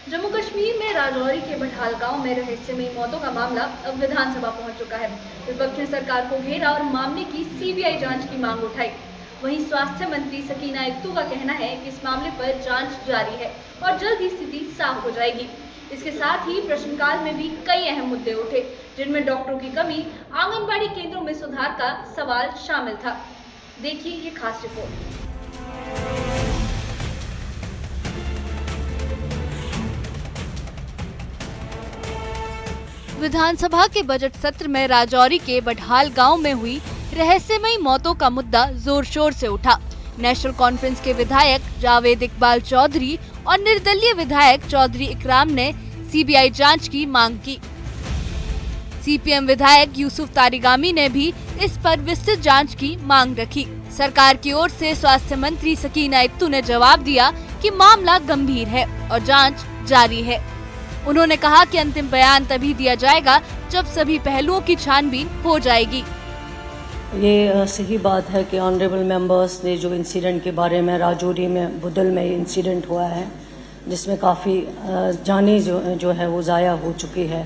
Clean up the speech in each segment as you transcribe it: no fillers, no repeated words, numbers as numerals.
जम्मू कश्मीर में राजौरी के बठाल गांव में रहस्यमयी मौतों का मामला अब विधानसभा पहुंच चुका है। विपक्ष ने सरकार को घेरा और मामले की सीबीआई जांच की मांग उठाई। वहीं स्वास्थ्य मंत्री सकीना इत्तू का कहना है कि इस मामले पर जांच जारी है और जल्द ही स्थिति साफ हो जाएगी। इसके साथ ही प्रश्नकाल में भी कई अहम मुद्दे उठे, जिनमें डॉक्टरों की कमी, आंगनबाड़ी केंद्रों में सुधार का सवाल शामिल था। देखिए ये खास रिपोर्ट। विधानसभा के बजट सत्र में राजौरी के बठाल गांव में हुई रहस्यमयी मौतों का मुद्दा जोर शोर से उठा। नेशनल कॉन्फ्रेंस के विधायक जावेद इकबाल चौधरी और निर्दलीय विधायक चौधरी इकराम ने सीबीआई जांच की मांग की। सीपीएम विधायक यूसुफ तारिगामी ने भी इस पर विस्तृत जांच की मांग रखी। सरकार की ओर से स्वास्थ्य मंत्री सकीना इत्तू ने जवाब दिया कि मामला गंभीर है और जांच जारी है। उन्होंने कहा कि अंतिम बयान तभी दिया जाएगा जब सभी पहलुओं की छानबीन हो जाएगी। ये सही बात है कि ऑनरेबल मेंबर्स ने जो इंसिडेंट के बारे में राजौरी में बुदल में इंसिडेंट हुआ है, जिसमें काफ़ी जाने जो है वो ज़ाया हो चुकी है,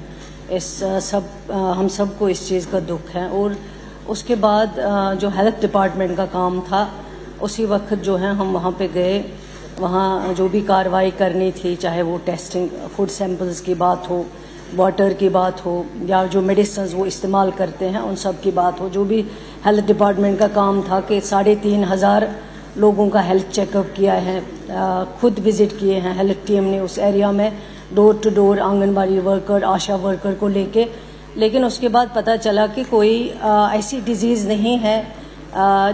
हम सबको इस चीज़ का दुख है। और उसके बाद जो हेल्थ डिपार्टमेंट का काम था, उसी वक्त जो है हम वहाँ पे गए। वहाँ जो भी कार्रवाई करनी थी, चाहे वो टेस्टिंग फूड सैंपल्स की बात हो, वाटर की बात हो, या जो मेडिसिन वो इस्तेमाल करते हैं उन सब की बात हो, जो भी हेल्थ डिपार्टमेंट का काम था कि 3,500 लोगों का हेल्थ चेकअप किया है, खुद विजिट किए हैं हेल्थ टीम ने उस एरिया में, door to door anganwadi worker, ASHA worker को लेके। लेकिन उसके बाद पता चला कि कोई ऐसी डिजीज़ नहीं है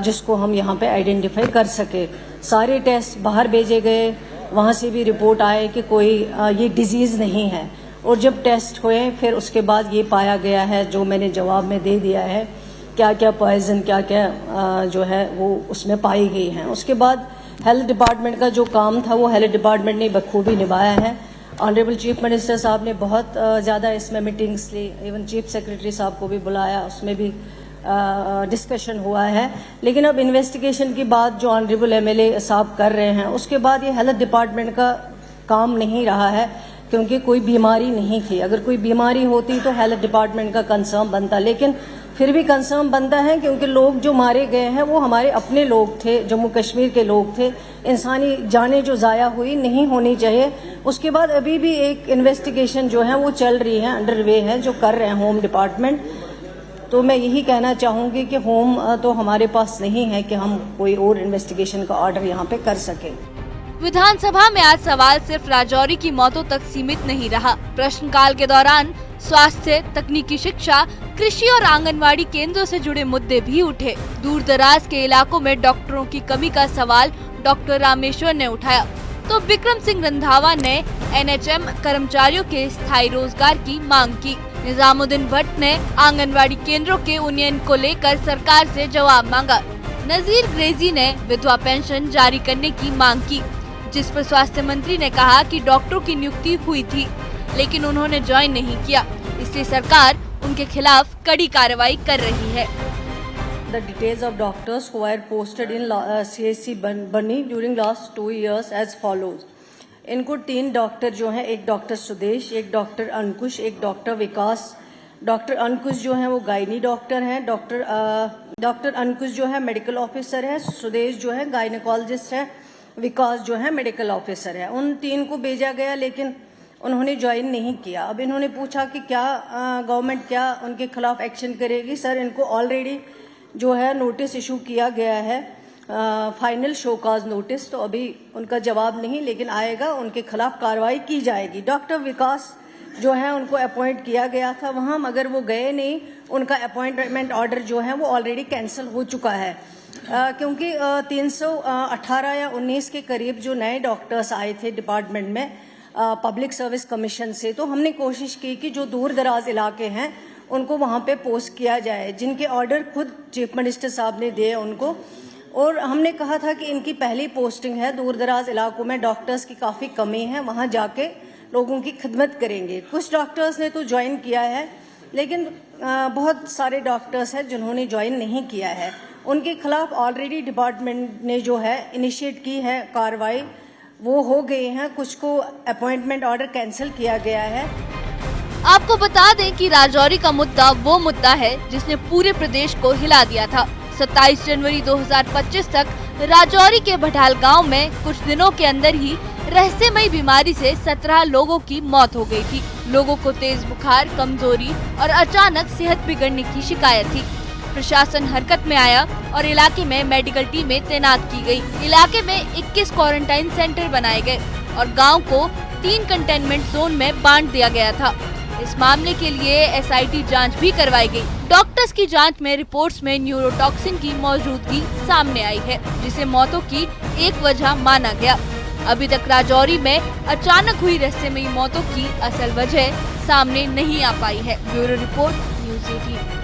जिसको हम यहाँ पे आइडेंटिफाई कर सके। सारे टेस्ट बाहर भेजे गए, वहाँ से भी रिपोर्ट आए कि कोई ये डिजीज़ नहीं है। और जब टेस्ट हुए फिर उसके बाद ये पाया गया है, जो मैंने जवाब में दे दिया है, क्या क्या पॉइजन क्या क्या जो है वो उसमें पाई गई हैं। उसके बाद हेल्थ डिपार्टमेंट का जो काम था वो हेल्थ डिपार्टमेंट ने बखूबी निभाया है। ऑनरेबल चीफ मिनिस्टर साहब ने बहुत ज़्यादा इसमें मीटिंग्स ली, इवन चीफ सेक्रेटरी साहब को भी बुलाया, उसमें भी डिस्कशन हुआ है। लेकिन अब इन्वेस्टिगेशन की बात जो ऑनरेबल एमएलए साहब कर रहे हैं, उसके बाद ये हेल्थ डिपार्टमेंट का काम नहीं रहा है, क्योंकि कोई बीमारी नहीं थी। अगर कोई बीमारी होती तो हेल्थ डिपार्टमेंट का कंसर्न बनता, लेकिन फिर भी कंसर्न बनता है क्योंकि लोग जो मारे गए हैं वो हमारे अपने लोग थे, जम्मू कश्मीर के लोग थे। इंसानी जानें जो ज़ाया हुई नहीं होनी चाहिए। उसके बाद अभी भी एक इन्वेस्टिगेशन जो है वो चल रही है, अंडरवे है, जो कर रहे हैं होम डिपार्टमेंट। तो मैं यही कहना चाहूँगी कि होम तो हमारे पास नहीं है कि हम कोई और इन्वेस्टिगेशन का ऑर्डर यहाँ पे कर सकें। विधानसभा में आज सवाल सिर्फ राजौरी की मौतों तक सीमित नहीं रहा। प्रश्नकाल के दौरान स्वास्थ्य, तकनीकी शिक्षा, कृषि और आंगनवाड़ी केंद्रों से जुड़े मुद्दे भी उठे। दूर दराज के इलाकों में डॉक्टरों की कमी का सवाल डॉक्टर रामेश्वर ने उठाया, तो विक्रम सिंह रंधावा ने एनएचएम कर्मचारियों के स्थायी रोजगार की मांग की। निजामुद्दीन भट्ट ने आंगनवाड़ी केंद्रों के उन्नयन को लेकर सरकार से जवाब मांगा। नजीर ग्रेजी ने विधवा पेंशन जारी करने की मांग की, जिस पर स्वास्थ्य मंत्री ने कहा कि डॉक्टरों की नियुक्ति हुई थी लेकिन उन्होंने ज्वाइन नहीं किया, इसलिए सरकार उनके खिलाफ कड़ी कार्रवाई कर रही है। The details of doctors who were posted in CHC Bani during last 2 years as follows. इनको 3 डॉक्टर जो हैं, एक डॉक्टर सुदेश, एक डॉक्टर अंकुश, एक डॉक्टर विकास। डॉक्टर अंकुश जो है वो गायनी डॉक्टर हैं, डॉक्टर अंकुश जो है मेडिकल ऑफिसर है, सुदेश जो है गायनेकोलॉजिस्ट है, विकास जो है मेडिकल ऑफिसर है। उन 3 को भेजा गया लेकिन उन्होंने ज्वाइन नहीं किया। अब इन्होंने पूछा कि क्या गवर्नमेंट क्या उनके खिलाफ एक्शन करेगी। सर, इनको ऑलरेडी जो है नोटिस इशू किया गया है, फाइनल शोकाज नोटिस, तो अभी उनका जवाब नहीं, लेकिन आएगा, उनके खिलाफ कार्रवाई की जाएगी। डॉक्टर विकास जो है उनको अपॉइंट किया गया था वहाँ, मगर वो गए नहीं। उनका अपॉइंटमेंट ऑर्डर जो है वो ऑलरेडी कैंसिल हो चुका है, क्योंकि 318 या 19 के करीब जो नए डॉक्टर्स आए थे डिपार्टमेंट में पब्लिक सर्विस कमीशन से, तो हमने कोशिश की कि जो दूर दराज इलाके हैं उनको वहाँ पे पोस्ट किया जाए, जिनके ऑर्डर खुद चीफ मिनिस्टर साहब ने दिए उनको। और हमने कहा था कि इनकी पहली पोस्टिंग है, दूर दराज इलाकों में डॉक्टर्स की काफ़ी कमी है, वहाँ जाके लोगों की खिदमत करेंगे। कुछ डॉक्टर्स ने तो ज्वाइन किया है, लेकिन बहुत सारे डॉक्टर्स हैं जिन्होंने ज्वाइन नहीं किया है। उनके खिलाफ ऑलरेडी डिपार्टमेंट ने जो है इनिशिएट की है कार्रवाई। वो हो गई हैं, कुछ को अपॉइंटमेंट ऑर्डर कैंसिल किया गया है। आपको बता दें कि राजौरी का मुद्दा वो मुद्दा है जिसने पूरे प्रदेश को हिला दिया था। 27 जनवरी 2025 तक राजौरी के भटाल गांव में कुछ दिनों के अंदर ही रहस्यमयी बीमारी से 17 लोगों की मौत हो गई थी। लोगों को तेज बुखार, कमजोरी और अचानक सेहत बिगड़ने की शिकायत थी। प्रशासन हरकत में आया और इलाके में मेडिकल टीमें तैनात की गई। इलाके में 21 क्वारंटाइन सेंटर बनाए गए और गांव को 3 कंटेनमेंट जोन में बांट दिया गया था। इस मामले के लिए एसआईटी जांच भी करवाई गई। डॉक्टर्स की जांच में रिपोर्ट्स में न्यूरोटॉक्सिन की मौजूदगी सामने आई है, जिसे मौतों की एक वजह माना गया। अभी तक राजौरी में अचानक हुई रहस्यमयी मौतों की असल वजह सामने नहीं आ पाई है। Bureau report, news 18।